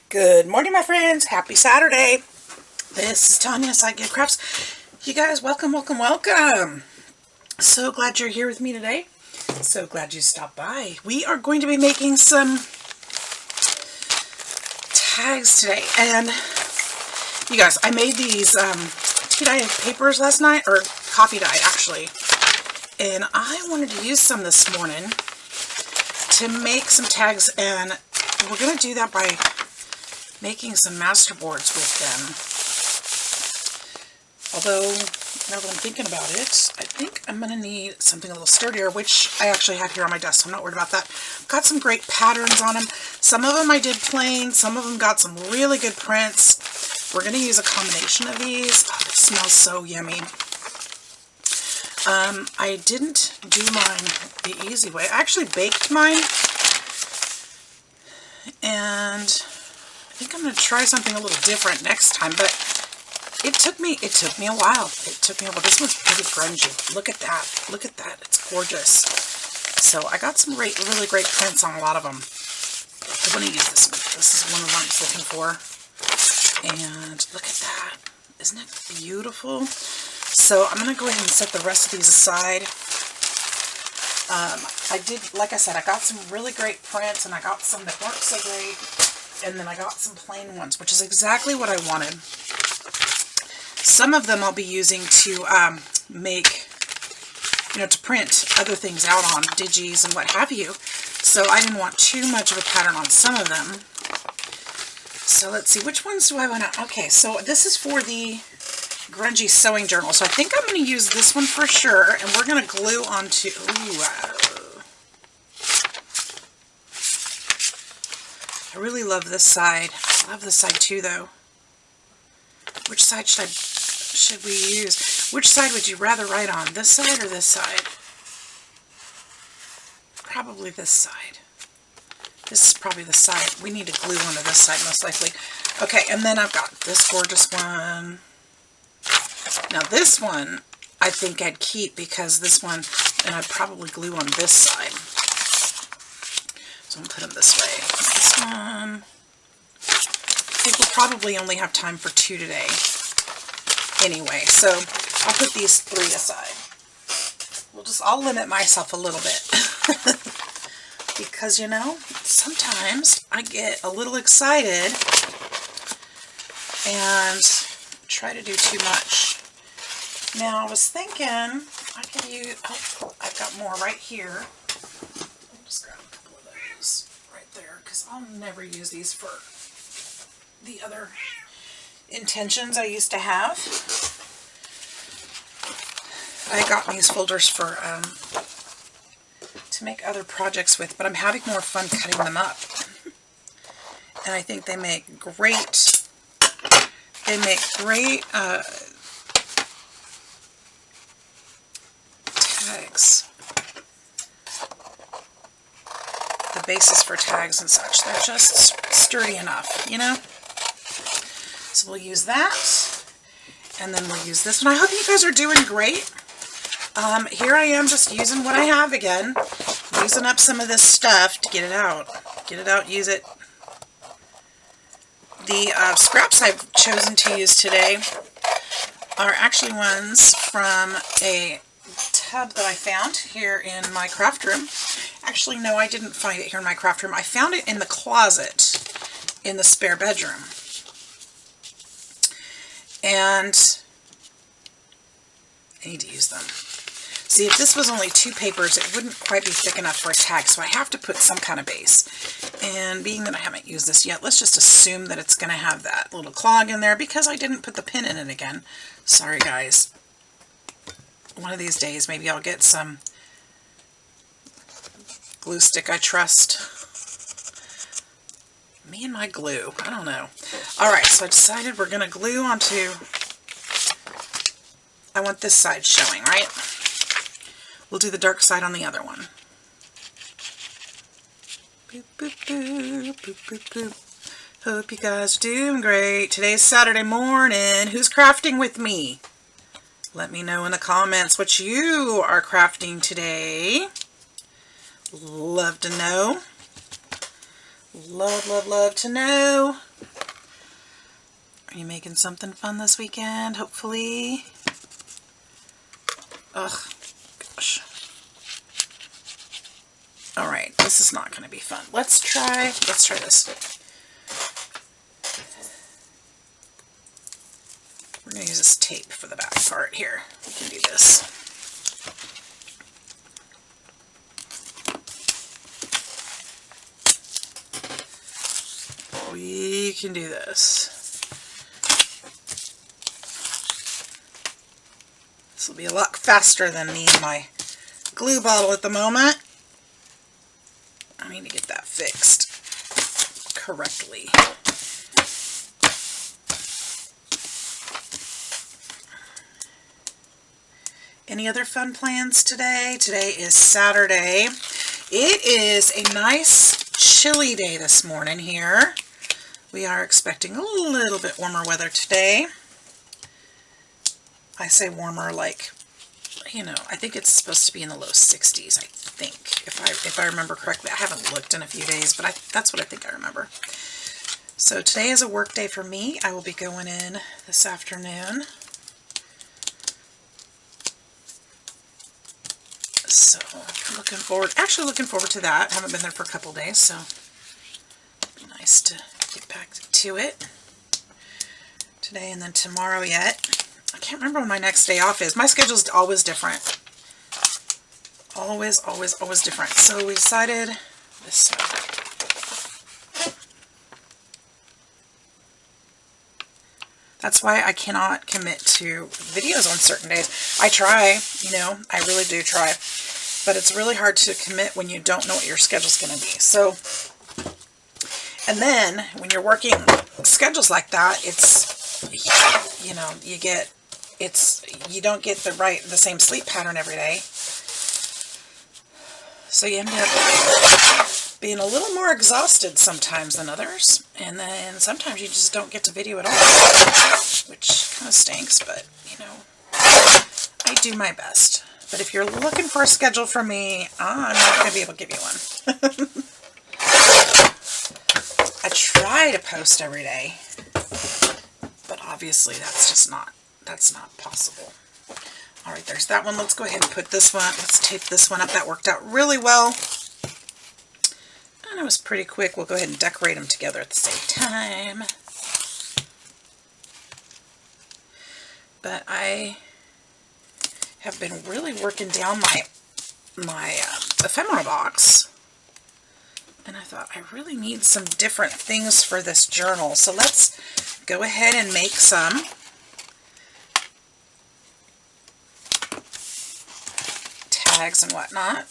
Good morning, my friends. Happy Saturday. This is Tanya, Sidegigcrafts. You guys, welcome, welcome, welcome. So glad you're here with me today. So glad you stopped by. We are going to be making some tags today. And you guys, I made these tea dye papers last night, or coffee dye actually. And I wanted to use some this morning to make some tags, and we're going to do that by making some masterboards with them. Although, now that I'm thinking about it, I think I'm going to need something a little sturdier, which I actually have here on my desk, so I'm not worried about that. Got some great patterns on them. Some of them I did plain, some of them got some really good prints. We're going to use a combination of these. Oh, it smells so yummy. I didn't do mine the easy way. I actually baked mine, and I think I'm going to try something a little different next time, but it took me a while. This one's pretty grungy. Look at that. Look at that. It's gorgeous. So I got some really great prints on a lot of them. I want to use this one. This is one of the ones I was looking for. And look at that. Isn't it beautiful? So I'm going to go ahead and set the rest of these aside. I did, like I said, I got some really great prints, and I got some that weren't so great. And then I got some plain ones, which is exactly what I wanted. Some of them I'll be using to make, to print other things out on, digis and what have you. So I didn't want too much of a pattern on some of them. So let's see, which ones do I want to... Okay, so this is for the grungy sewing journal. So I think I'm going to use this one for sure, and we're going to glue onto... I really love this side. I love this side too, though. Which side should we use? Which side would you rather write on? This side or this side? Probably this side. This is probably the side. We need to glue onto this side most likely. Okay, and then I've got this gorgeous one. Now this one I think I'd keep, because this one, and I'd probably glue on this side. So I'm going to put them this way. This one, I think we'll probably only have time for 2 today. Anyway, so I'll put these 3 aside. I'll limit myself a little bit. Because, sometimes I get a little excited and try to do too much. Now, I was thinking I could use, I've got more right here. I'll just grab a couple of those right there, because I'll never use these for the other intentions I used to have. I got these folders for to make other projects with, but I'm having more fun cutting them up. And I think they make great tags. The basis for tags and such. They're just sturdy enough, So we'll use that. And then we'll use this one. I hope you guys are doing great. Here I am just using what I have again. Using up some of this stuff to get it out. Get it out, use it. The scraps I've chosen to use today are actually ones from a tub that I found here in my craft room. Actually, no, I didn't find it here in my craft room. I found it in the closet in the spare bedroom. And I need to use them. See, if this was only 2 papers, it wouldn't quite be thick enough for a tag, so I have to put some kind of base. And being that I haven't used this yet, let's just assume that it's going to have that little clog in there, because I didn't put the pin in it again. Sorry, guys. One of these days, maybe I'll get some glue stick I trust. Me and my glue. I don't know. Alright, so I decided we're going to glue onto... I want this side showing, right? We'll do the dark side on the other one. Boop, boop, boop, boop, boop, boop. Hope you guys are doing great. Today's Saturday morning. Who's crafting with me? Let me know in the comments what you are crafting today. Love to know. Love, love, love to know. Are you making something fun this weekend, hopefully? Ugh, gosh. Alright, this is not going to be fun. Let's try this. We're going to use this tape for the back part here. We can do this. We can do this. This will be a lot faster than me and my glue bottle at the moment. I need to get that fixed correctly. Any other fun plans today? Today is Saturday. It is a nice chilly day this morning here. We are expecting a little bit warmer weather today. I say warmer like, you know, I think it's supposed to be in the low 60s, I think, if I remember correctly. I haven't looked in a few days, but that's what I think I remember. So today is a work day for me. I will be going in this afternoon. So I'm looking forward to that. I haven't been there for a couple days, so it'd be nice to get back to it today and then tomorrow yet. I can't remember when my next day off is. My schedule's always different. Always different. So we decided this. That's why I cannot commit to videos on certain days. I try, you know, I really do try. But it's really hard to commit when you don't know what your schedule's going to be. So, and then when you're working schedules like that, it's, you know, you don't get the same sleep pattern every day. So you end up being a little more exhausted sometimes than others. And then sometimes you just don't get to video at all, which kind of stinks, but, you know, I do my best. But if you're looking for a schedule from me, I'm not going to be able to give you one. I try to post every day, but obviously that's not possible. All right, there's that one. Let's go ahead and put this one, let's tape this one up. That worked out really well. And it was pretty quick. We'll go ahead and decorate them together at the same time. But I have been really working down my ephemera box. And I thought I really need some different things for this journal. So let's go ahead and make some. Tags and whatnot.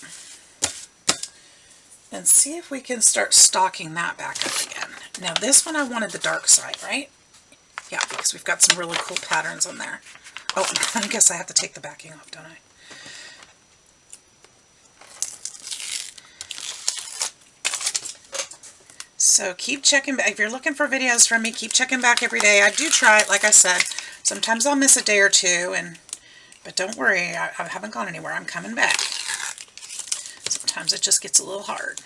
And see if we can start stocking that back up again. Now this one I wanted the dark side, right? Yeah, because we've got some really cool patterns on there. Oh, I guess I have to take the backing off, don't I? So keep checking back. If you're looking for videos from me, keep checking back every day. I do try it, like I said. Sometimes I'll miss a day or two, but don't worry, I haven't gone anywhere. I'm coming back. Sometimes it just gets a little hard.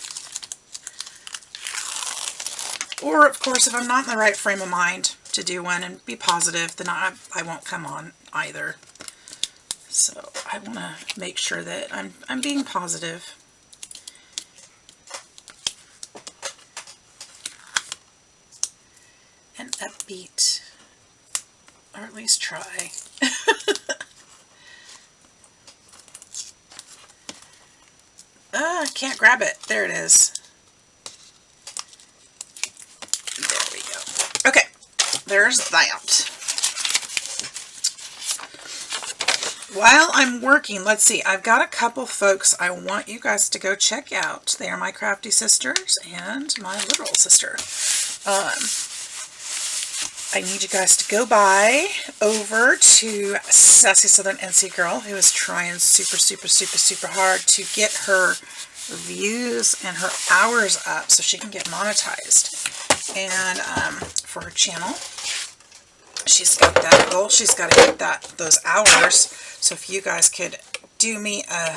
Or, of course, if I'm not in the right frame of mind to do one and be positive, then I won't come on either. So I want to make sure that I'm being positive. And upbeat. Or at least try. I can't grab it. There it is. There we go. Okay, there's that. While I'm working, let's see, I've got a couple folks I want you guys to go check out. They are my crafty sisters and my literal sister. I need you guys to go by over to Sassy Southern NC Girl, who is trying super hard to get her views and her hours up so she can get monetized. And for her channel, she's got that goal. She's got to hit those hours. So if you guys could do me a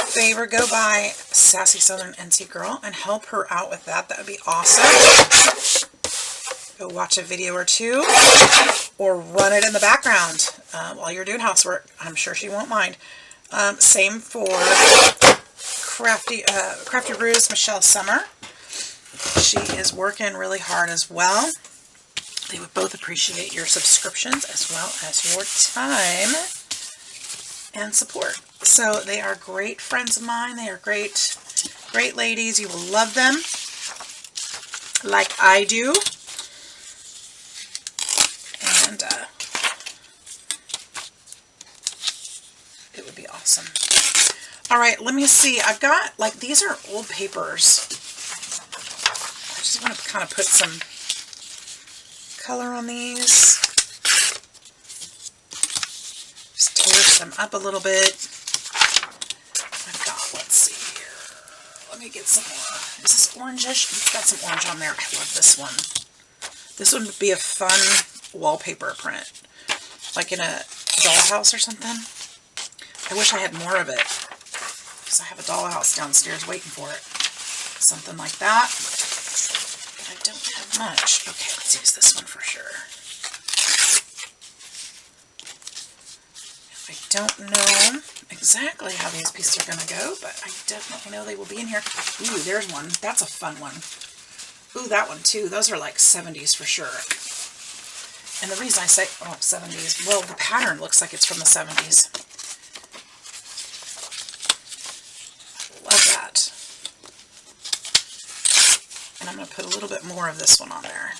favor, go by Sassy Southern NC Girl and help her out with that. That would be awesome. go watch a video or two, or run it in the background while you're doing housework. I'm sure she won't mind. Same for Crafty Brews Michelle Summer. She is working really hard as well. They would both appreciate your subscriptions as well as your time and support. So they are great friends of mine. They are great ladies. You will love them like I do. And it would be awesome. All right, let me see. I've got, like, these are old papers. I just want to kind of put some color on these. Just tear some up a little bit. I've got, let's see here. Let me get some more. Is this orangish? It's got some orange on there. I love this one. This one would be a fun wallpaper print. Like in a dollhouse or something. I wish I had more of it. Because I have a dollhouse downstairs waiting for it. Something like that. But I don't have much. Okay, let's use this one for sure. I don't know exactly how these pieces are going to go, but I definitely know they will be in here. Ooh, there's one. That's a fun one. Ooh, that one too. Those are like 70s for sure. And the reason I say, oh, 70s, well, the pattern looks like it's from the 70s. Love that. And I'm going to put a little bit more of this one on there.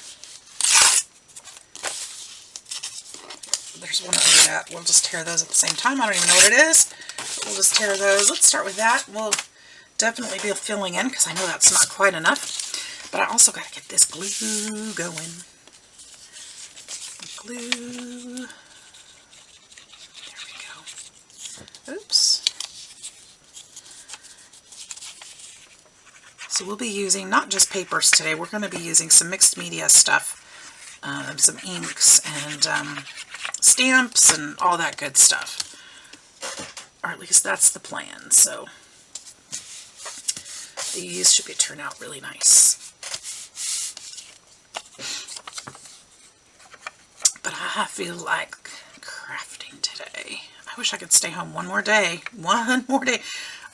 There's one over that. We'll just tear those at the same time. I don't even know what it is. But we'll just tear those. Let's start with that. We'll definitely be filling in because I know that's not quite enough. But I also got to get this glue going. Glue. There we go. Oops. So we'll be using not just papers today. We're going to be using some mixed media stuff. Some inks and stamps and all that good stuff. Or at least that's the plan. So these should turn out really nice. But I feel like crafting today. I wish I could stay home one more day. One more day.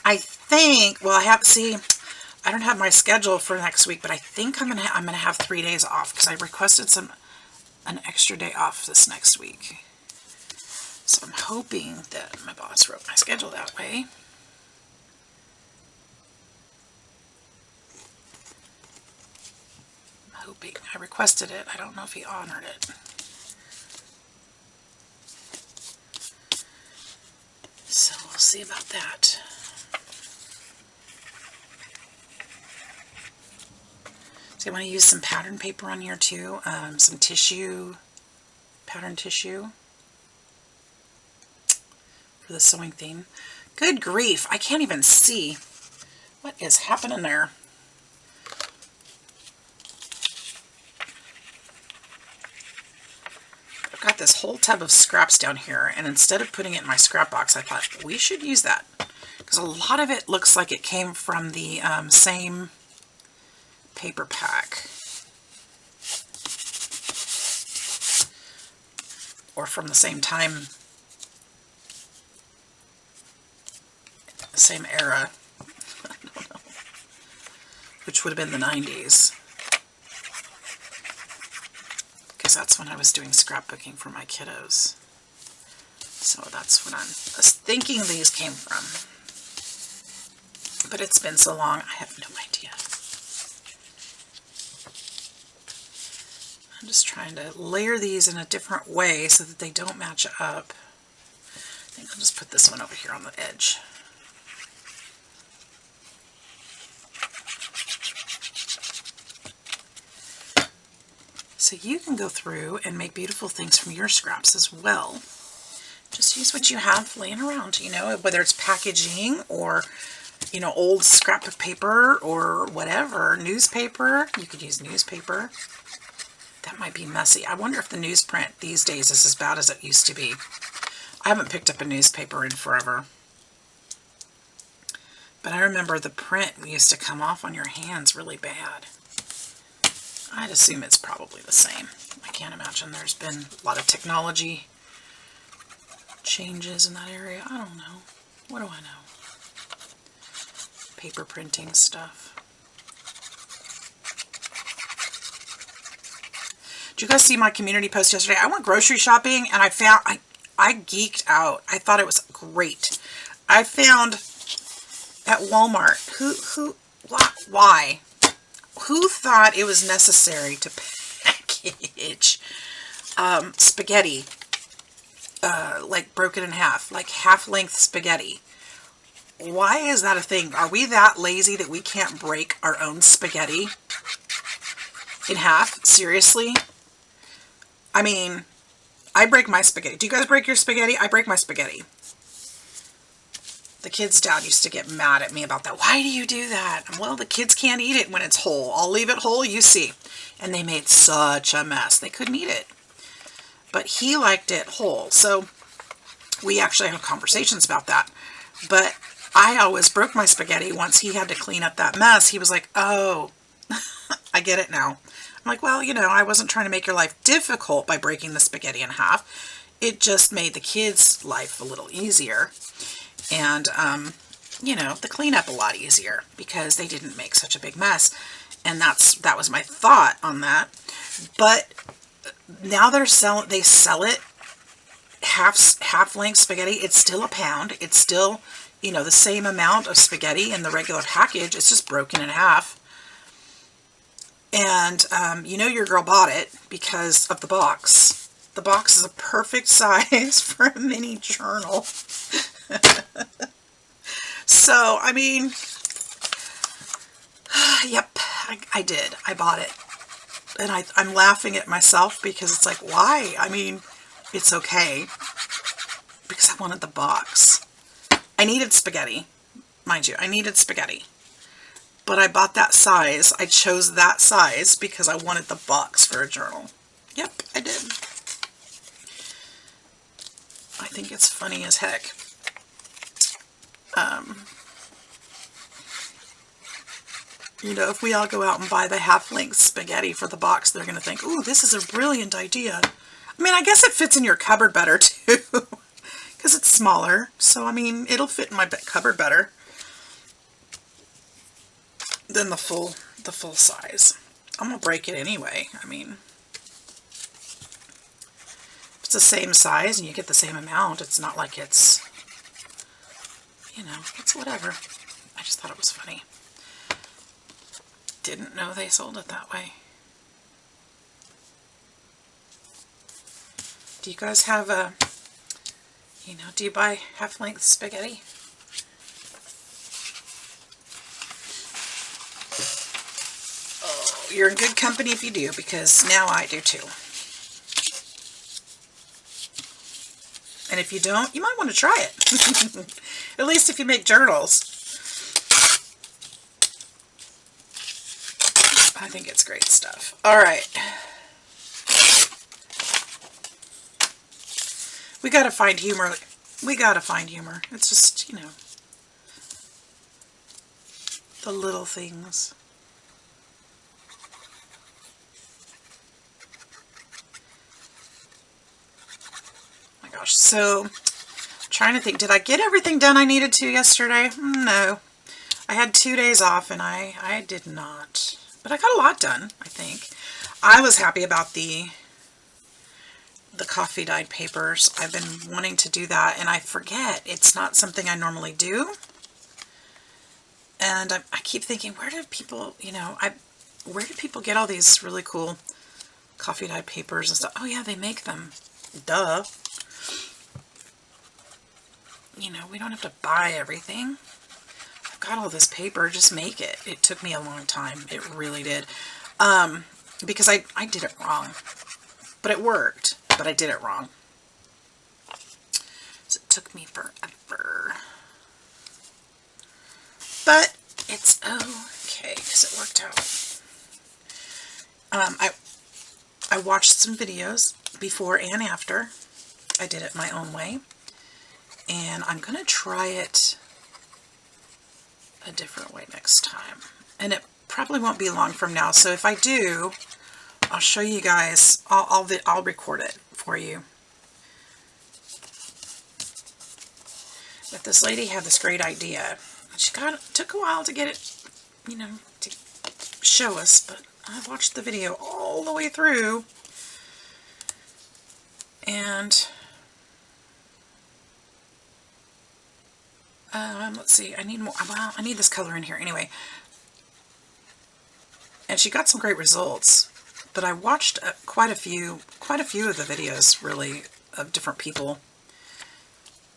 I think, well, I don't have my schedule for next week, but I think I'm gonna have 3 days off because I requested an extra day off this next week. So I'm hoping that my boss wrote my schedule that way. I'm hoping. I requested it. I don't know if he honored it. So we'll see about that. So I want to use some pattern paper on here too. Some tissue, pattern tissue for the sewing theme. Good grief, I can't even see what is happening there. I've got this whole tub of scraps down here, and instead of putting it in my scrap box, I thought we should use that because a lot of it looks like it came from the same paper pack or from the same time, same era. I don't know, which would have been the 90s, because that's when I was doing scrapbooking for my kiddos. So that's what I was thinking these came from, but it's been so long I have no idea. I'm just trying to layer these in a different way so that they don't match up. I think I'll just put this one over here on the edge. So you can go through and make beautiful things from your scraps as well. Just use what you have laying around, you know, whether it's packaging or, you know, old scrap of paper or whatever, newspaper. You could use newspaper. That might be messy. I wonder if the newsprint these days is as bad as it used to be. I haven't picked up a newspaper in forever. But I remember the print used to come off on your hands really bad. I'd assume it's probably the same. I can't imagine there's been a lot of technology changes in that area. I don't know. What do I know? Paper printing stuff. Did you guys see my community post yesterday? I went grocery shopping and I found, I geeked out. I thought it was great. I found at Walmart, why? Who thought it was necessary to package spaghetti, like broken in half, like half-length spaghetti? Why is that a thing? Are we that lazy that we can't break our own spaghetti in half? Seriously? I mean, I break my spaghetti. Do you guys break your spaghetti? I break my spaghetti. The kid's dad used to get mad at me about that. Why do you do that? Well, the kids can't eat it when it's whole. I'll leave it whole, you see. And they made such a mess. They couldn't eat it. But he liked it whole. So we actually had conversations about that. But I always broke my spaghetti once he had to clean up that mess. He was like, oh, I get it now. I'm like, well, you know, I wasn't trying to make your life difficult by breaking the spaghetti in half. It just made the kids' life a little easier. And, you know, the cleanup a lot easier because they didn't make such a big mess. And that was my thought on that. But now they sell it half-length spaghetti. It's still a pound. It's still, you know, the same amount of spaghetti in the regular package. It's just broken in half. And, you know your girl bought it because of the box. The box is a perfect size for a mini journal. So, I mean, yep, I did. I bought it. And I'm laughing at myself because it's like, why? I mean, it's okay. Because I wanted the box. I needed spaghetti. Mind you, I needed spaghetti. But I bought that size. I chose that size because I wanted the box for a journal. Yep, I did. I think it's funny as heck. You know, if we all go out and buy the half-length spaghetti for the box, they're going to think, ooh, this is a brilliant idea. I mean, I guess it fits in your cupboard better, too, because it's smaller. So, I mean, it'll fit in my cupboard better than the full size. I'm going to break it anyway. I mean, if it's the same size and you get the same amount, it's not like it's, you know, it's whatever. I just thought it was funny. Didn't know they sold it that way. Do you guys have a, you know, do you buy half-length spaghetti? Oh, you're in good company if you do, because now I do too. And if you don't, you might want to try it. At least if you make journals. I think it's great stuff. All right. We got to find humor. We got to find humor. It's just, you know, the little things. Oh my gosh. So, I'm trying to think. Did I get everything done I needed to yesterday? No. I had 2 days off and I did not. But I got a lot done, I think. I was happy about the coffee dyed papers. I've been wanting to do that, and I forget. It's not something I normally do. And I keep thinking, where did people, you know, where do people get all these really cool coffee dyed papers and stuff? Oh, yeah, they make them. Duh. You know, we don't have to buy everything. Got all this paper, just make it. It took me a long time. It really did. Because I did it wrong. But it worked. But I did it wrong. So it took me forever. But it's okay because it worked out. I watched some videos before and after. I did it my own way. And I'm going to try it a different way next time. And it probably won't be long from now. So if I do, I'll show you guys. I'll record it for you. But this lady had this great idea. Took a while to get it, you know, to show us, but I watched the video all the way through. And let's see, I need more. Well, I need this color in here anyway. And she got some great results. But I watched quite a few of the videos, really, of different people.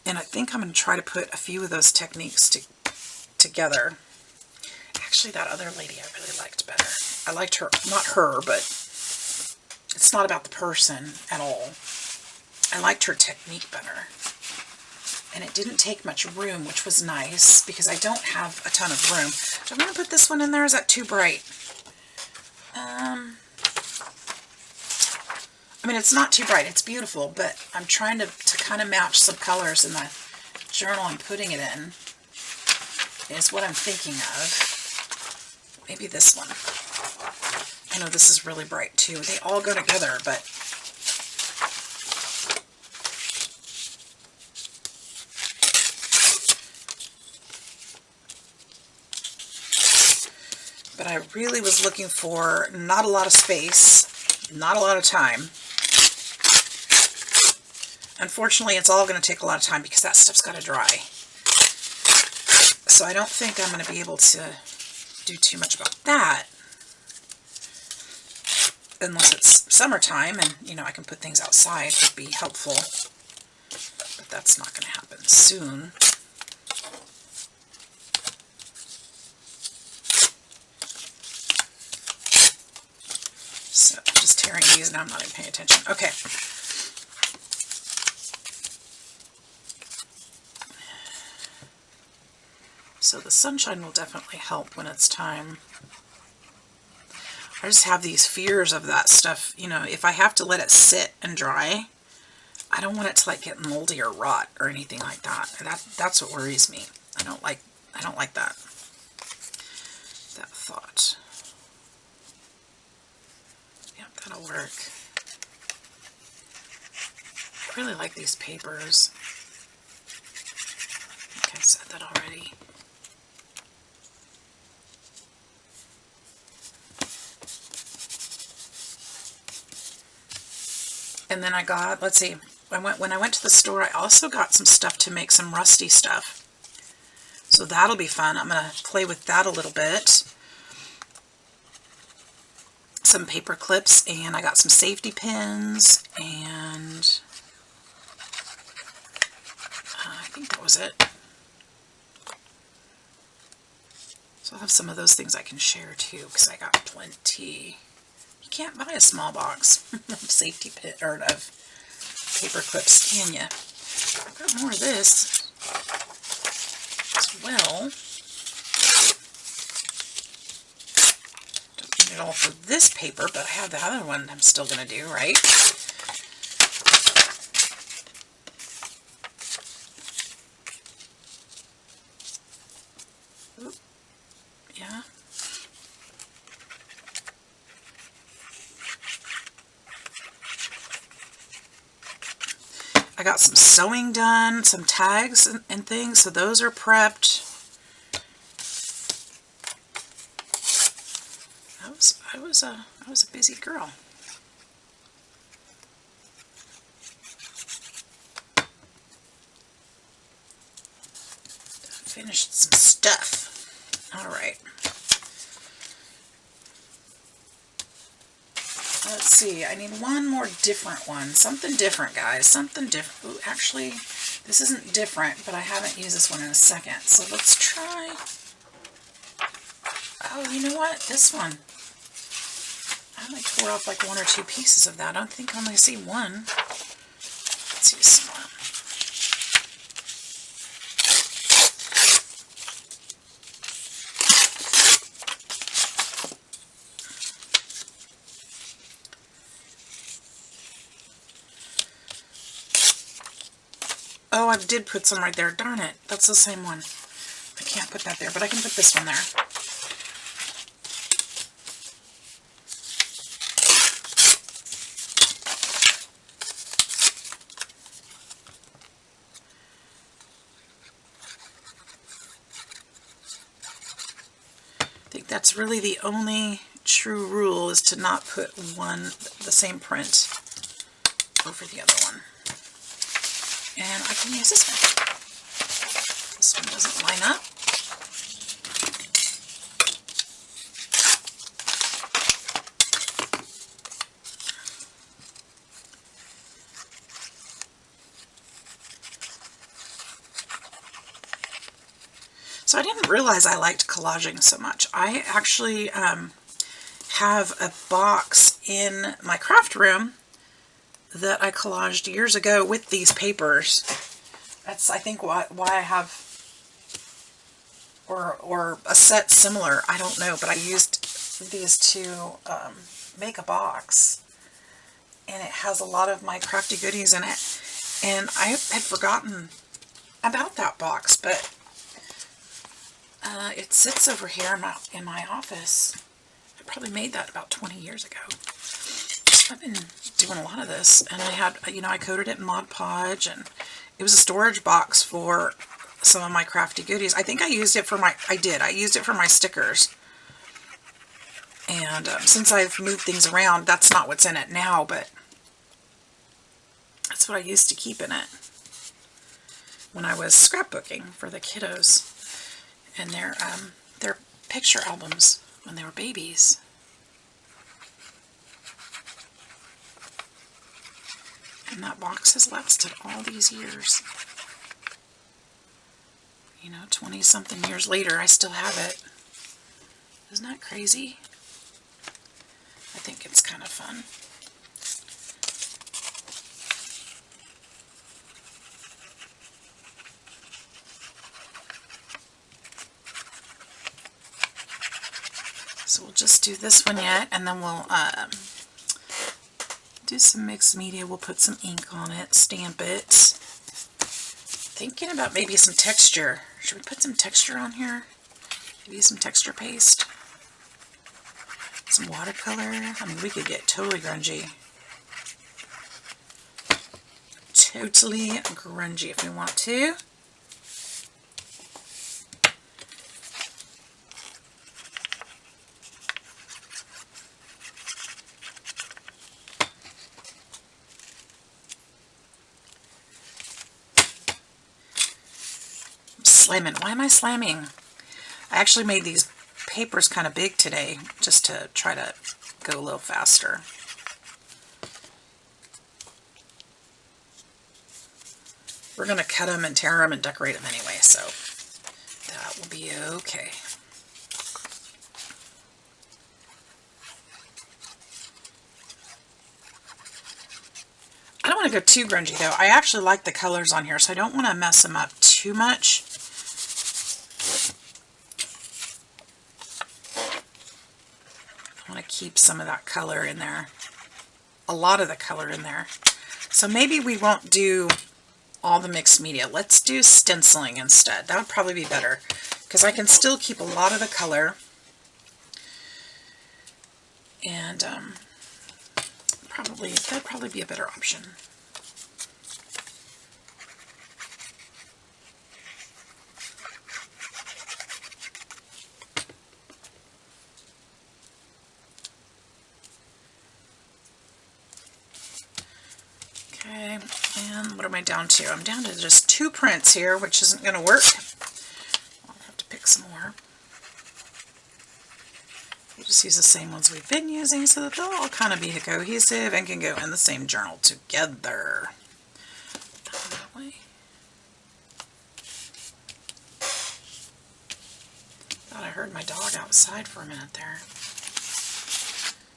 And I think I'm going to try to put a few of those techniques together. Actually, that other lady I really liked better. I liked her, not her, but it's not about the person at all. I liked her technique better. And it didn't take much room, which was nice, because I don't have a ton of room. So I'm going to put this one in there. Is that too bright? I mean, it's not too bright. It's beautiful, but I'm trying to kind of match some colors in the journal I'm putting it in, is what I'm thinking of. Maybe this one. I know this is really bright, too. They all go together, but I really was looking for not a lot of space, not a lot of time. Unfortunately, it's all going to take a lot of time because that stuff's got to dry. So I don't think I'm going to be able to do too much about that. Unless it's summertime and, you know, I can put things outside, would be helpful. But that's not going to happen soon. So I'm just tearing these and I'm not even paying attention. Okay. So the sunshine will definitely help when it's time. I just have these fears of that stuff. You know, if I have to let it sit and dry, I don't want it to like get moldy or rot or anything like that. That's what worries me. I don't like that thought. Yep, that'll work. I really like these papers. I think I said that already. And then I got, let's see, when I went to the store, I also got some stuff to make some rusty stuff. So that'll be fun. I'm going to play with that a little bit. Some paper clips, and I got some safety pins, and I think that was it. So I'll have some of those things I can share too, because I got plenty. You can't buy a small box of safety pin or of paper clips, can you? I've got more of this as well. Don't need it all for this paper, but I have the other one I'm still going to do, right? Oop. Yeah. I got some sewing done, some tags and things, so those are prepped. I was a busy girl. Finished some stuff. All right. Let's see, I need one more different one. Something different, guys. Something different. Ooh, actually, this isn't different, but I haven't used this one in a second. So let's try. Oh, you know what? This one. I only tore off like one or two pieces of that. I don't think I only see one. Let's use some more. Oh, I did put some right there. Darn it. That's the same one. I can't put that there, but I can put this one there. that's really the only true rule, is to not put the same print over the other one. And I can use this one. This one doesn't line up. So I didn't realize I liked collaging so much. I actually have a box in my craft room that I collaged years ago with these papers. That's, I think, why I have, or a set similar, I don't know, but I used these to make a box. And it has a lot of my crafty goodies in it. And I had forgotten about that box, but it sits over here in my office. I probably made that about 20 years ago. I've been doing a lot of this, and I had, I coated it in Mod Podge, and it was a storage box for some of my crafty goodies. I think I used it for I used it for my stickers. And since I've moved things around, that's not what's in it now, but that's what I used to keep in it when I was scrapbooking for the kiddos and their picture albums when they were babies. And that box has lasted all these years. 20-something years later, I still have it. Isn't that crazy? I think it's kind of fun. So we'll just do this one yet, and then we'll do some mixed media. We'll put some ink on it, stamp it. Thinking about maybe some texture. Should we put some texture on here? Maybe some texture paste. Some watercolor. I mean, we could get totally grungy. Totally grungy if we want to. Slamming. Why am I slamming? I actually made these papers kind of big today just to try to go a little faster. We're going to cut them and tear them and decorate them anyway, so that will be okay. I don't want to go too grungy though. I actually like the colors on here, so I don't want to mess them up too much. I want to keep some of that color in there. A lot of the color in there. So maybe we won't do all the mixed media. Let's do stenciling instead. That would probably be better, because I can still keep a lot of the color. And that'd probably be a better option. Okay, and what am I down to? I'm down to just 2 prints here, which isn't going to work. I'll have to pick some more. We'll just use the same ones we've been using so that they'll all kind of be cohesive and can go in the same journal together. That way. Thought I heard my dog outside for a minute there.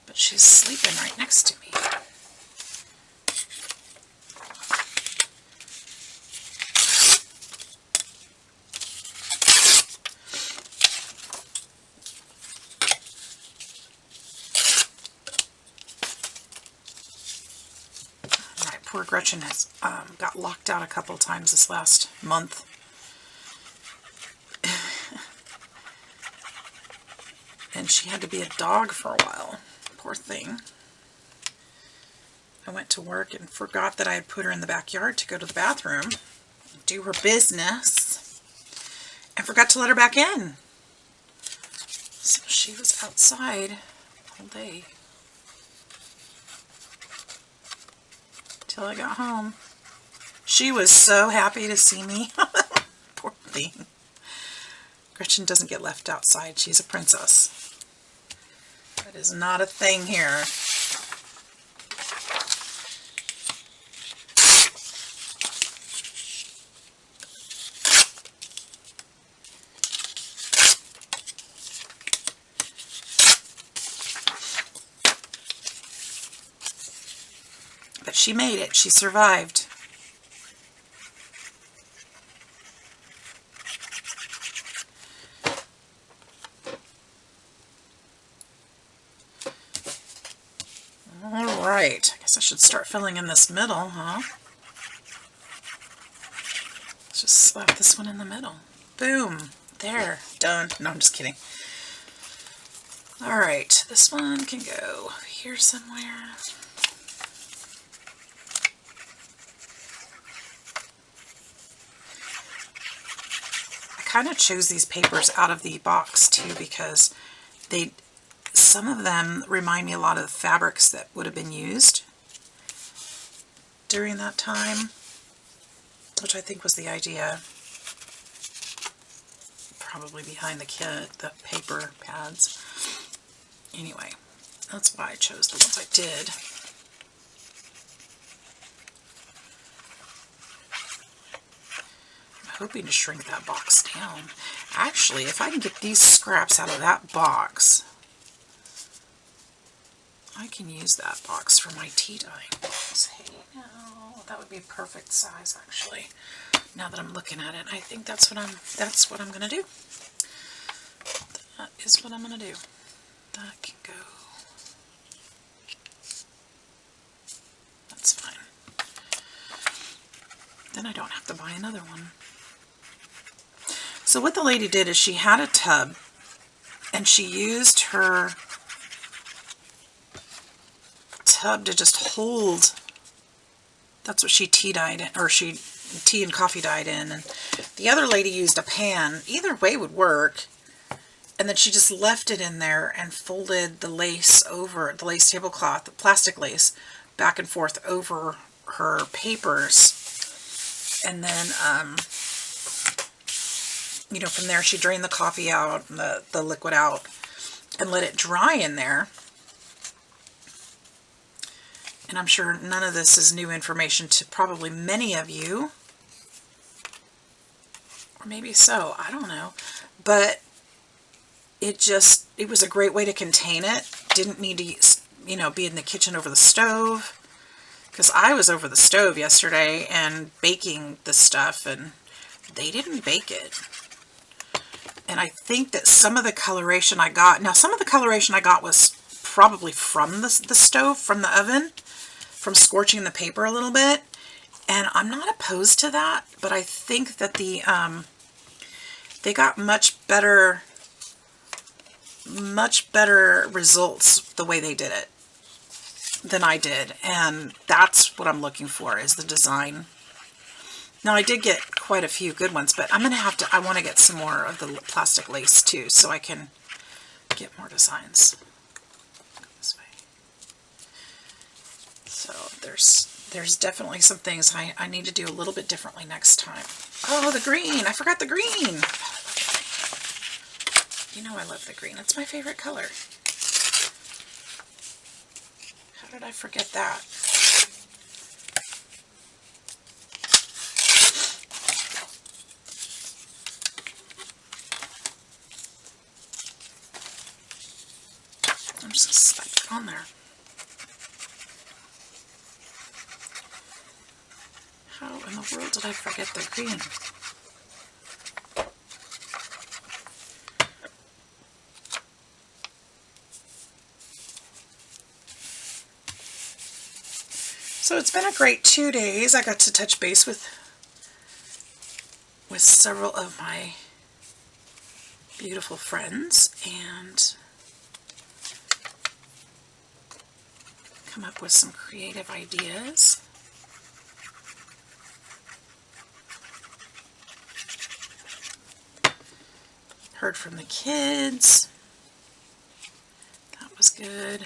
But she's sleeping right next to me. Poor Gretchen has got locked out a couple of times this last month. And she had to be a dog for a while. Poor thing. I went to work and forgot that I had put her in the backyard to go to the bathroom, do her business, and forgot to let her back in. So she was outside all day till I got home. She was so happy to see me. Poor thing. Gretchen doesn't get left outside. She's a princess. That is not a thing here. But she made it. She survived. All right. I guess I should start filling in this middle, huh? Let's just slap this one in the middle. Boom. There. Done. No, I'm just kidding. All right. This one can go here somewhere. Kind of chose these papers out of the box too because some of them remind me a lot of the fabrics that would have been used during that time, which I think was the idea probably behind the kit, the paper pads. Anyway, that's why I chose the ones I did. Hoping to shrink that box down. Actually, if I can get these scraps out of that box, I can use that box for my tea dye. Hey, no, that would be a perfect size actually. Now that I'm looking at it, I think that's what I'm gonna do. That is what I'm gonna do. That can go. That's fine. Then I don't have to buy another one. So what the lady did is she had a tub and she used her tub to just hold, that's what she tea dyed in, or she tea and coffee dyed in, and the other lady used a pan. Either way would work. And then she just left it in there and folded the lace over, the lace tablecloth, the plastic lace, back and forth over her papers. And then you know, from there she drained the coffee out, the liquid out, and let it dry in there. And I'm sure none of this is new information to probably many of you. Or maybe so, I don't know. But it was a great way to contain it. Didn't need to, you know, be in the kitchen over the stove. Because I was over the stove yesterday and baking the stuff, and they didn't bake it. And I think that some of the coloration I got, now some of the coloration I got was probably from the stove, from the oven, from scorching the paper a little bit. And I'm not opposed to that, but I think that they got much better results the way they did it than I did. And that's what I'm looking for, is the design. Now, I did get quite a few good ones, but I'm going to have to, I want to get some more of the plastic lace too, so I can get more designs. This way. So there's definitely some things I need to do a little bit differently next time. Oh, the green! I forgot the green! You know I love the green. It's my favorite color. How did I forget that? I'm just going to slap it on there. How in the world did I forget the green? So it's been a great 2 days. I got to touch base with several of my beautiful friends and come up with some creative ideas. Heard from the kids. was good.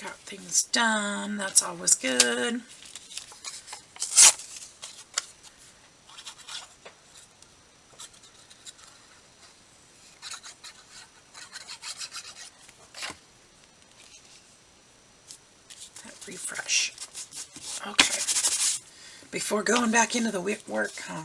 Got things done. That's always good. Refresh. Okay. Before going back into the work, huh?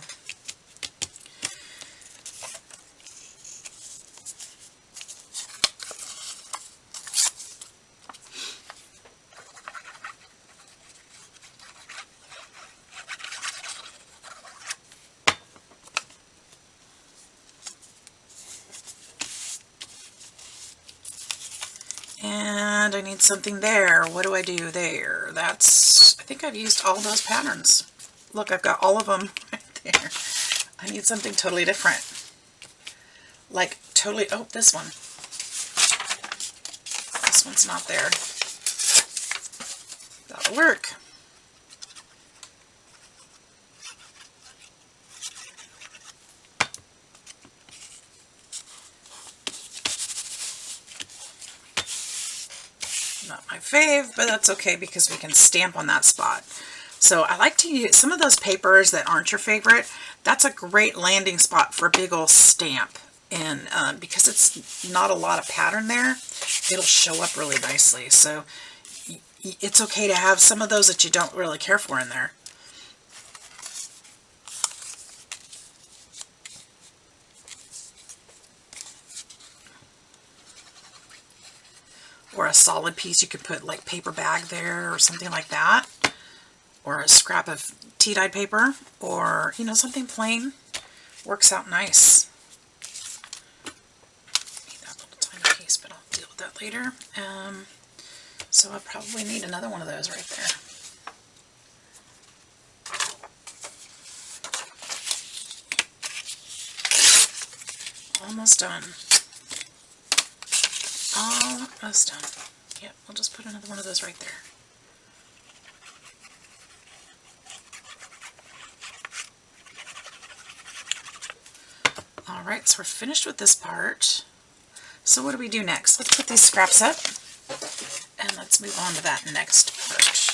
And I need something there. What do I do there? That's, I think I've used all those patterns. Look, I've got all of them right there. I need something totally different. Like totally, oh, this one. This one's not there. That'll work. Not my fave, but that's okay because we can stamp on that spot. So I like to use some of those papers that aren't your favorite. That's a great landing spot for a big old stamp. And because it's not a lot of pattern there, it'll show up really nicely. So it's okay to have some of those that you don't really care for in there. Or a solid piece, you could put like paper bag there or something like that. Or a scrap of tea-dyed paper, or, you know, something plain. Works out nice. Need that little tiny piece, but I'll deal with that later. So I probably need another one of those right there. Almost done. Almost done. Yep, we'll just put another one of those right there. Alright, so we're finished with this part. So what do we do next? Let's put these scraps up and let's move on to that next part.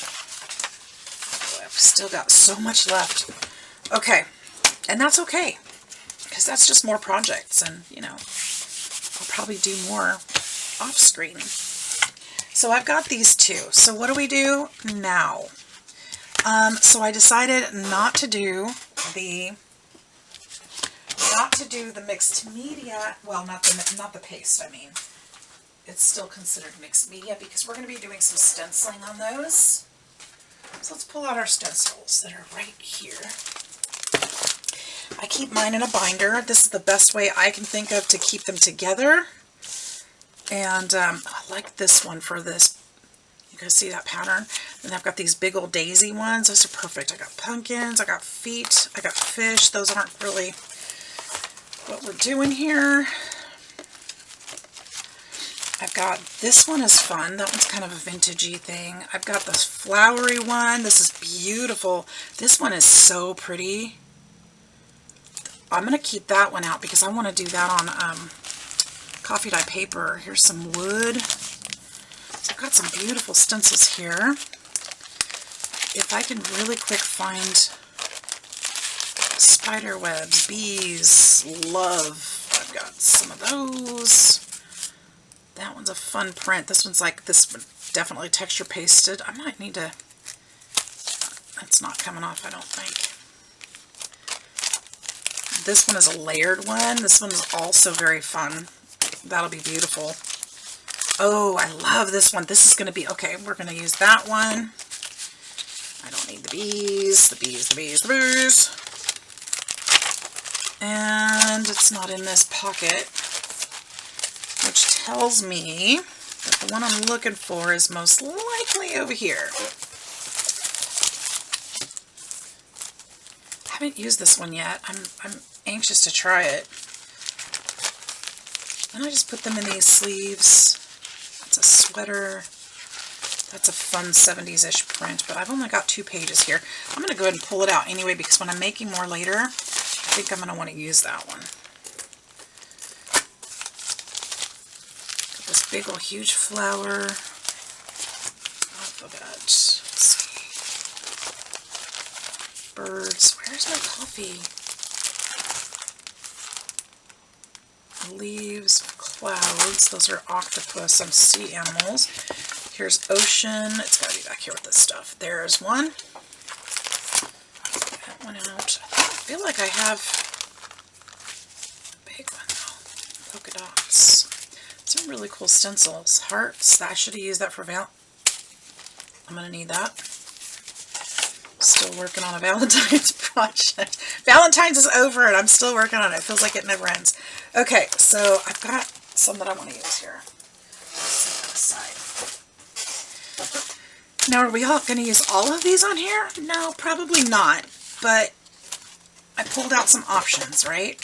Oh, I've still got so much left. Okay, and that's okay, because that's just more projects, and you know, I'll probably do more off screen. So I've got these two. So what do we do now? So I decided not to do the mixed media. Well, not the paste. I mean, it's still considered mixed media because we're going to be doing some stenciling on those. So let's pull out our stencils that are right here. I keep mine in a binder. This is the best way I can think of to keep them together. And I like this one for this. You guys see that pattern? And I've got these big old daisy ones. Those are perfect. I got pumpkins, I got feet, I got fish. Those aren't really what we're doing here. I've got, this one is fun. That one's kind of a vintagey thing. I've got this flowery one. This is beautiful. This one is so pretty. I'm going to keep that one out because I want to do that on coffee dye paper. Here's some wood. So I've got some beautiful stencils here. If I can really quick find spider webs, bees, love. I've got some of those. That one's a fun print. This one's like, this one definitely texture pasted. I might need to, it's not coming off, I don't think. This one is a layered one. This one is also very fun. That'll be beautiful. Oh, I love this one. This is going to be, okay, we're going to use that one. I don't need the bees, the bees, the bees, the bees. And it's not in this pocket, which tells me that the one I'm looking for is most likely over here. I haven't used this one yet. I'm anxious to try it. And I just put them in these sleeves. It's a sweater. That's a fun 70s-ish print, but I've only got 2 pages here. I'm going to go ahead and pull it out anyway because when I'm making more later, I think I'm going to want to use that one. Got this big old huge flower. Alphabet. Let's see. Birds. Where's my coffee? Leaves, clouds. Those are octopus, some sea animals. Here's ocean. It's got to be back here with this stuff. There's one. Get that one out. I feel like I have a big one though. Polka dots. Some really cool stencils. Hearts. I should have used that for I'm going to need that. Still working on a Valentine's project. Valentine's is over and I'm still working on it. It feels like it never ends. Okay, so I've got some that I want to use here. Set that aside. Now, are we all going to use all of these on here? No, probably not. But I pulled out some options, right?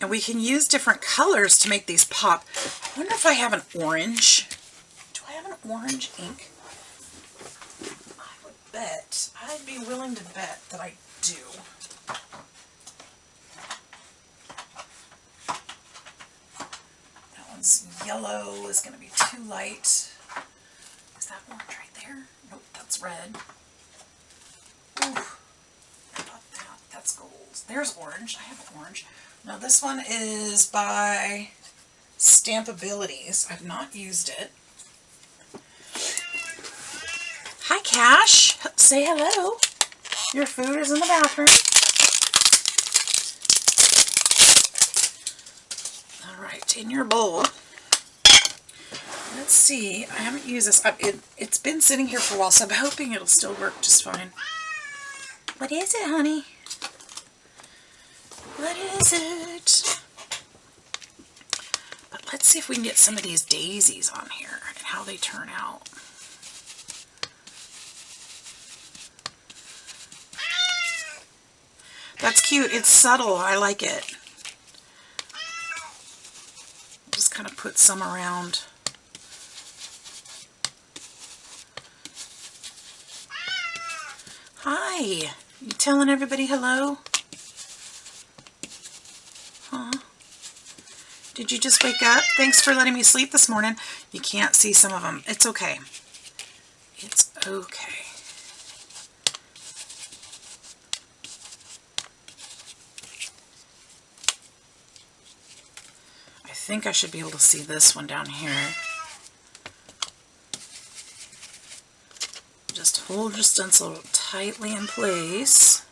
And we can use different colors to make these pop. I wonder if I have an orange. Do I have an orange ink? I would bet. I'd be willing to bet that I do. That one's yellow. Is going to be too light. Is that orange right there? Nope, that's red. Ooh. How about that? That's gold. There's orange. I have orange. Now this one is by Stampabilities. I've not used it. Hi, Cash. Say hello. Your food is in the bathroom. All right, in your bowl. Let's see. I haven't used this. It's been sitting here for a while, so I'm hoping it'll still work just fine. What is it, honey? What is it? But let's see if we can get some of these daisies on here and how they turn out. That's cute. It's subtle. I like it. Just kind of put some around. Hi. You telling everybody hello? Huh? Did you just wake up? Thanks for letting me sleep this morning. You can't see some of them. It's okay. It's okay. I think I should be able to see this one down here. Just hold your stencil tightly in place.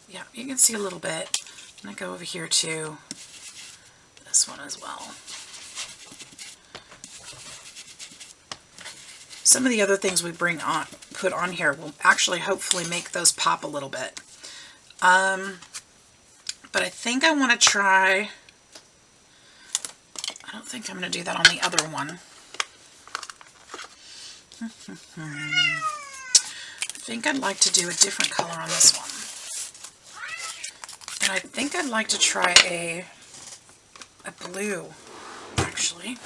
Yeah, you can see a little bit. I'm going to go over here to this one as well. Some of the other things we put on here will actually hopefully make those pop a little bit. But I think I want to try, I don't think I'm going to do that on the other one. I think I'd like to do a different color on this one. And I think I'd like to try a blue, actually.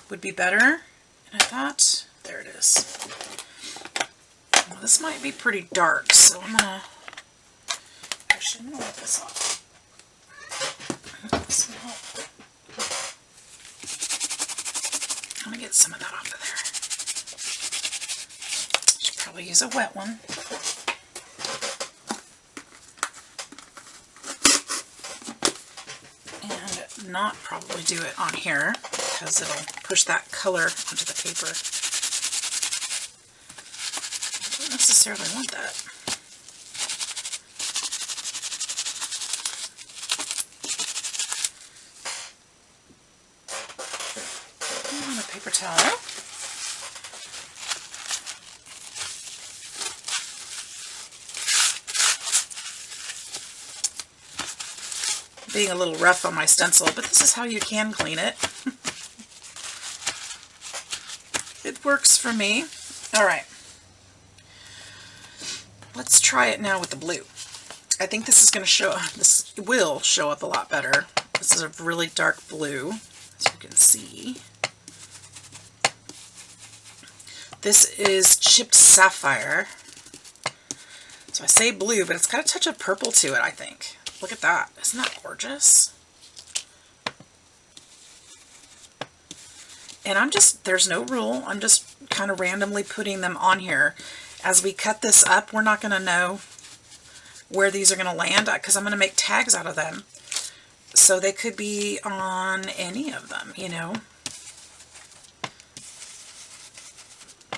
Would be better. And I thought, there it is. Well, this might be pretty dark, so I'm going to, actually, I'm going to wipe this off. This will help. I'm going to get some of that off of there. Should probably use a wet one. And not probably do it on here because it'll push that color onto the paper. I don't necessarily want that. And a paper towel. Being a little rough on my stencil, but this is how you can clean it. It works for me. All right. Let's try it now with the blue. I think this is going to show, this will show up a lot better. This is a really dark blue, as you can see. This is chipped sapphire. So I say blue, but it's got a touch of purple to it, I think. Look at that. Isn't that gorgeous? And there's no rule. I'm just kind of randomly putting them on here. As we cut this up, we're not going to know where these are going to land because I'm going to make tags out of them. So they could be on any of them, you know.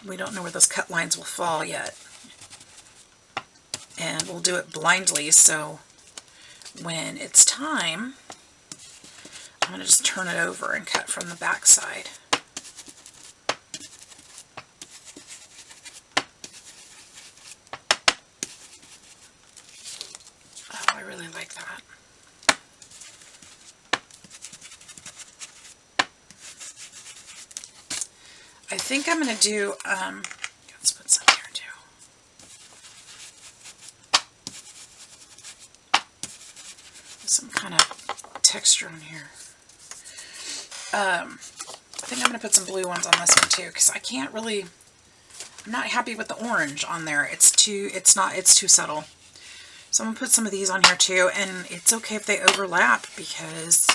We don't know where those cut lines will fall yet. And we'll do it blindly, so when it's time, I'm going to just turn it over and cut from the back side. Oh, I really like that. I think I'm going to do, let's put some here too. Some kind of texture on here. I think I'm going to put some blue ones on this one too, because I can't really, I'm not happy with the orange on there. It's too subtle. So I'm going to put some of these on here too, and it's okay if they overlap because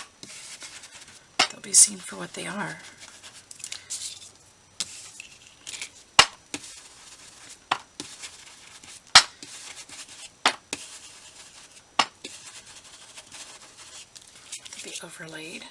they'll be seen for what they are. Be overlaid.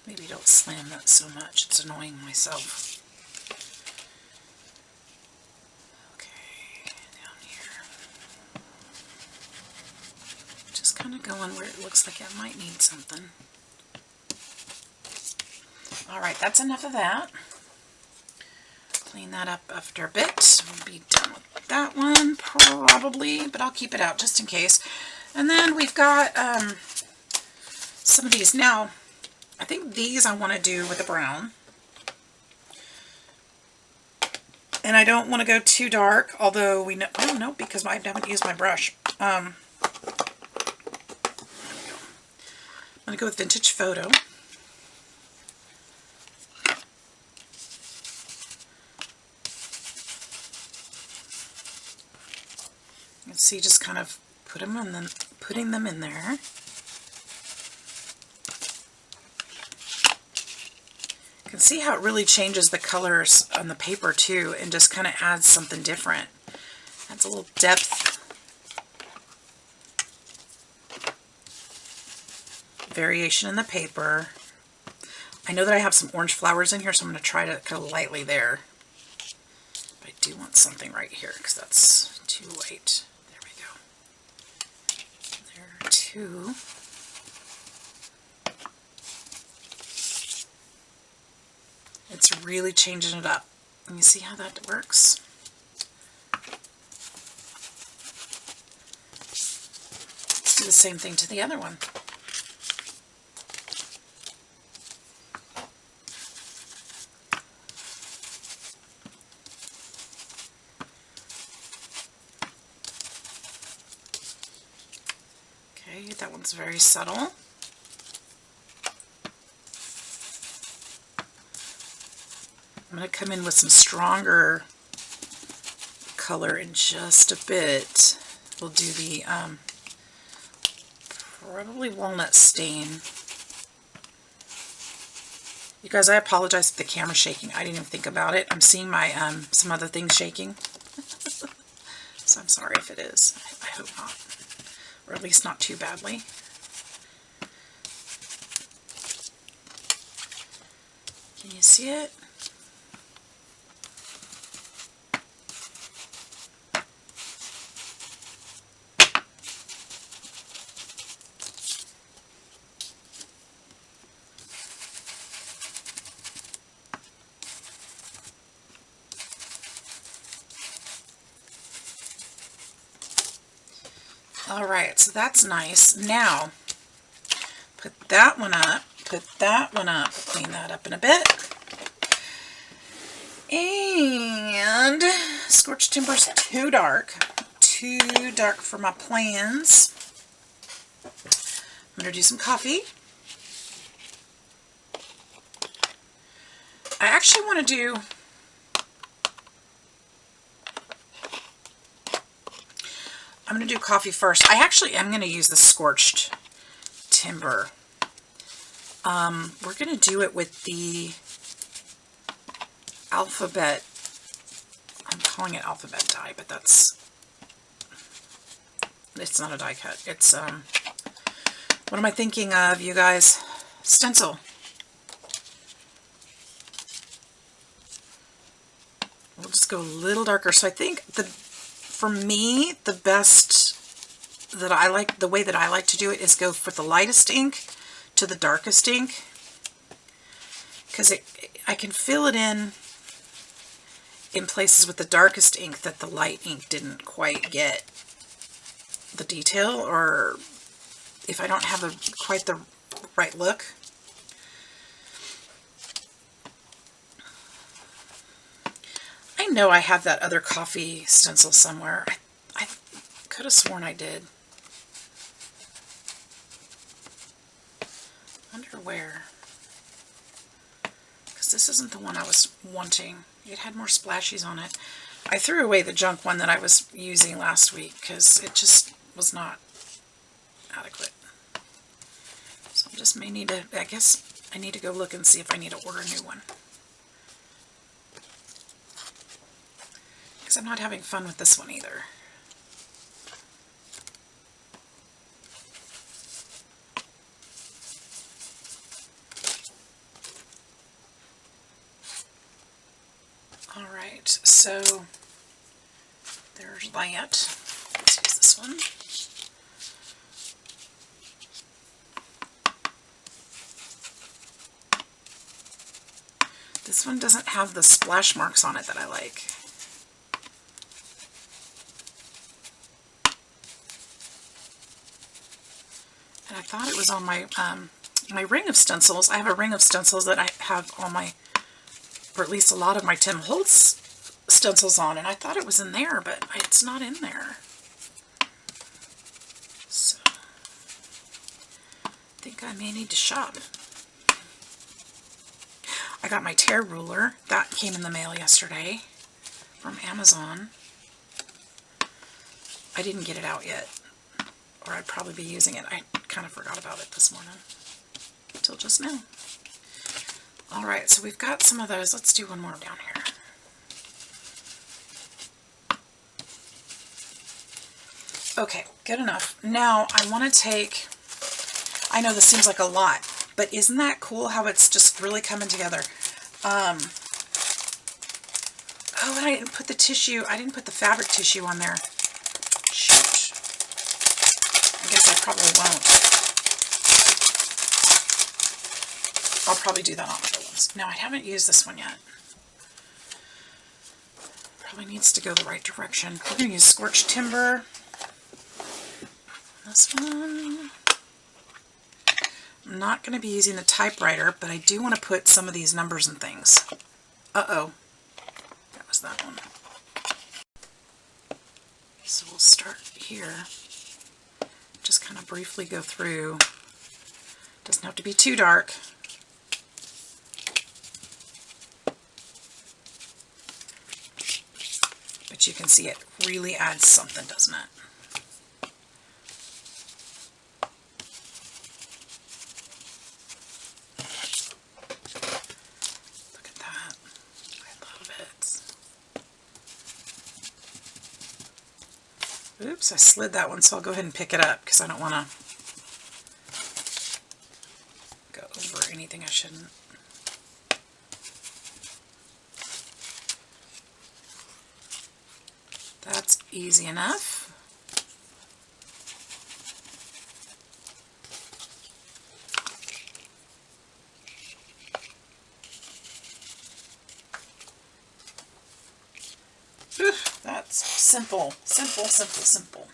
Maybe don't slam that so much, it's annoying myself. Okay, down here. Just kind of going where it looks like I might need something. Alright, that's enough of that. Clean that up after a bit. We'll be done with that one, probably, but I'll keep it out just in case. And then we've got some of these. Now, I think these I want to do with the brown. And I don't want to go too dark, although we know, oh no, because I haven't used my brush. I'm going to go with Vintage Photo. You can see just kind of put them and then putting them in there. You can see how it really changes the colors on the paper too, and just kind of adds something different. Adds a little depth, variation in the paper. I know that I have some orange flowers in here, so I'm going to try to go lightly there. But I do want something right here because that's too light. There we go. There are two. It's really changing it up. And you see how that works? Let's do the same thing to the other one. Okay, that one's very subtle. I'm going to come in with some stronger color in just a bit. We'll do the probably walnut stain. You guys, I apologize if the camera's shaking. I didn't even think about it. I'm seeing my some other things shaking. So I'm sorry if it is. I hope not. Or at least not too badly. Can you see it? Alright, so that's nice. Now, put that one up, clean that up in a bit. Scorched Timber's too dark. Too dark for my plans. I'm going to do some coffee. I actually want to do... I'm going to do coffee first. I actually am going to use the Scorched Timber. We're going to do it with the Alphabet. I'm calling it Alphabet die, but it's not a die cut. It's, what am I thinking of, you guys? Stencil. We'll just go a little darker. So I think for me, the best that I like, the way that I like to do it is go for the lightest ink to the darkest ink. Because I can fill it in places with the darkest ink that the light ink didn't quite get the detail, or if I don't have quite the right look. I know I have that other coffee stencil somewhere. I could have sworn I did. I wonder where. Because this isn't the one I was wanting. It had more splashies on it. I threw away the junk one that I was using last week because it just was not adequate. So I just may need to, I guess I need to go look and see if I need to order a new one. Because I'm not having fun with this one either. Alright, so there's that. Let's use this one. This one doesn't have the splash marks on it that I like. And I thought it was on my my ring of stencils. I have a ring of stencils that I have all my, or at least a lot of my Tim Holtz stencils on, and I thought it was in there, but it's not in there. So I think I may need to shop. I got my tear ruler. That came in the mail yesterday from Amazon. I didn't get it out yet, or I'd probably be using it. I kind of forgot about it this morning until just now. Alright, so we've got some of those. Let's do one more down here. Okay, good enough. Now I want to take, I know this seems like a lot, but isn't that cool how it's just really coming together? Oh, and I didn't put the tissue, I didn't put the fabric tissue on there. Shoot. I guess I probably won't. I'll probably do that on other ones. Now, I haven't used this one yet. Probably needs to go the right direction. We're going to use Scorched Timber. This one. I'm not going to be using the typewriter, but I do want to put some of these numbers and things. Uh-oh. That was that one. So we'll start here. Just kind of briefly go through. Doesn't have to be too dark. But you can see it really adds something, doesn't it? Look at that. I love it. Oops, I slid that one, so I'll go ahead and pick it up because I don't want to go over anything I shouldn't. That's easy enough. Whew, that's simple, simple, simple, simple.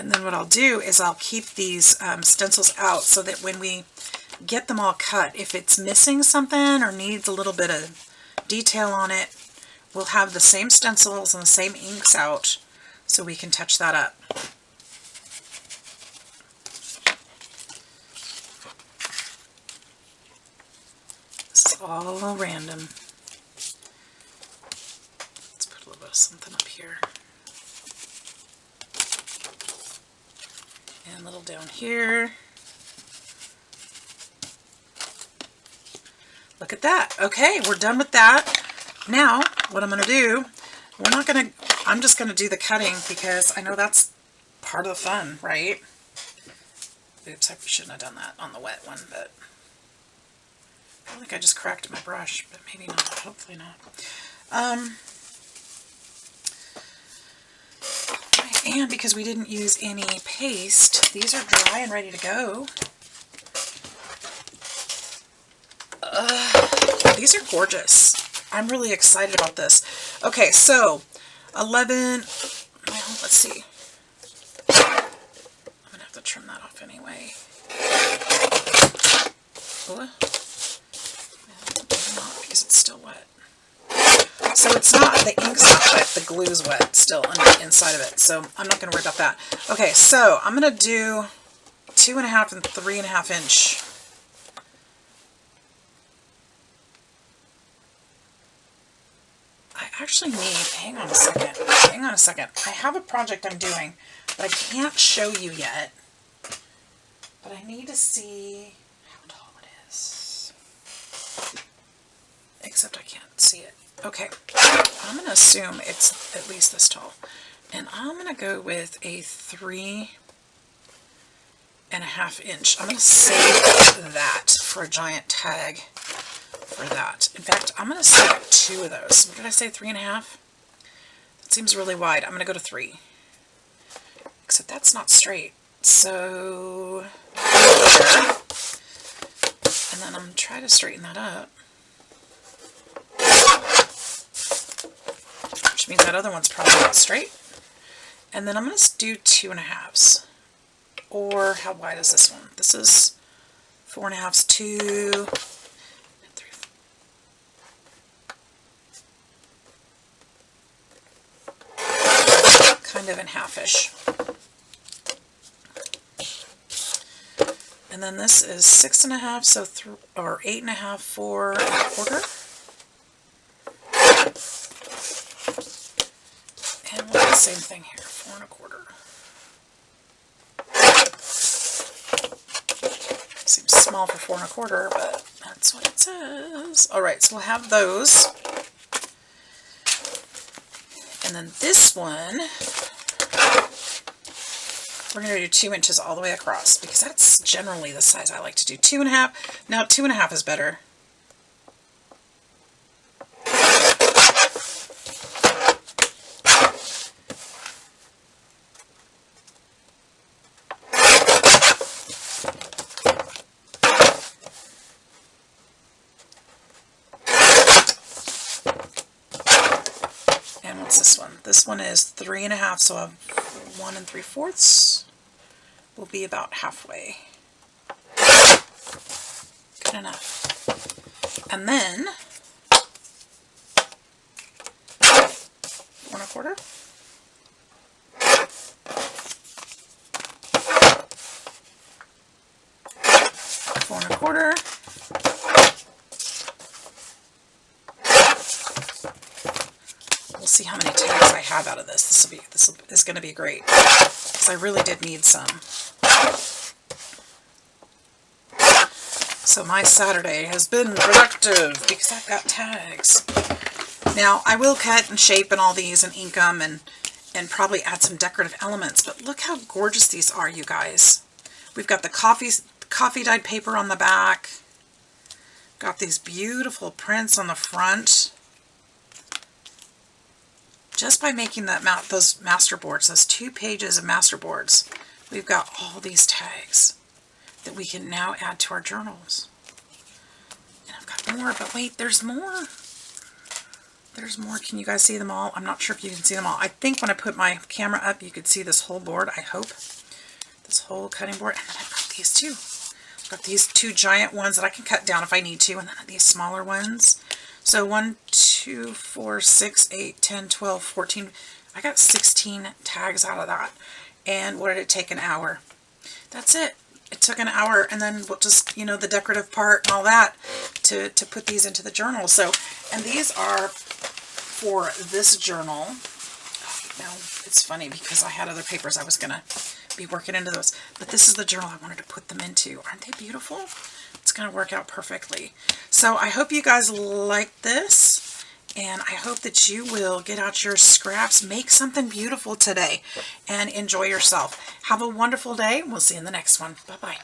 And then what I'll do is I'll keep these stencils out so that when we get them all cut, if it's missing something or needs a little bit of detail on it, we'll have the same stencils and the same inks out so we can touch that up. This is all random. Let's put a little bit of something up here. And a little down here. Look at that. Okay, we're done with that. Now, what I'm going to do, I'm just going to do the cutting because I know that's part of the fun, right? Oops, I shouldn't have done that on the wet one, but I think I just cracked my brush, but maybe not. Hopefully not. And because we didn't use any paste, these are dry and ready to go. These are gorgeous. I'm really excited about this. Okay, so 11, well, let's see. I'm going to have to trim that off anyway. Maybe not because it's still wet. So it's not, the ink's not wet, the glue's wet still on the inside of it. So I'm not going to worry about that. Okay, so I'm going to do 2.5 and 3.5 inch. I actually need, hang on a second. I have a project I'm doing that I can't show you yet, but I need to see how tall it is. Except I can't see it. Okay, I'm going to assume it's at least this tall. And I'm going to go with a 3.5 inch. I'm going to save that for a giant tag for that. In fact, I'm going to save 2 of those. What did I say, 3.5? That seems really wide. I'm going to go to 3. Except that's not straight. So, there. And then I'm going to try to straighten that up. Which means that other one's probably not straight. And then I'm going to do 2.5s. Or how wide is this one? This is 4.5s, 2, 3. Kind of in half-ish. And then this is 6.5, so or 8.5, 4.25. And we'll do the same thing here, 4.25. Seems small for 4.25, but that's what it says. Alright, so we'll have those. And then this one, we're going to do 2 inches all the way across, because that's generally the size I like to do. 2.5. Now 2.5 is better. This one is 3.5, so a 1 3/4 will be about halfway. Good enough. And then 4.25. 4.25. We'll see how many tags I have out of this. This is going to be great, because I really did need some. So my Saturday has been productive because I've got tags. Now I will cut and shape and all these and ink them and probably add some decorative elements. But look how gorgeous these are, you guys. We've got the coffee dyed paper on the back. Got these beautiful prints on the front. Just by making those master boards, those 2 pages of master boards, we've got all these tags that we can now add to our journals. And I've got more, but wait, there's more. there's more. Can you guys see them all? I'm not sure if you can see them all. I think when I put my camera up, you could see this whole board, I hope. This whole cutting board. And then I've got these too. I've got these 2 giant ones that I can cut down if I need to, and then these smaller ones. So 1, 2, 4, 6, 8, 10, 12, 14. I got 16 tags out of that. And what did it take? An hour. That's it. It took an hour, and then we'll just, you know, the decorative part and all that to put these into the journal. So, and these are for this journal. Now, it's funny because I had other papers I was going to be working into those, but this is the journal I wanted to put them into. Aren't they beautiful? It's going to work out perfectly. So I hope you guys like this, and I hope that you will get out your scraps, make something beautiful today, and enjoy yourself. Have a wonderful day. We'll see you in the next one. Bye-bye.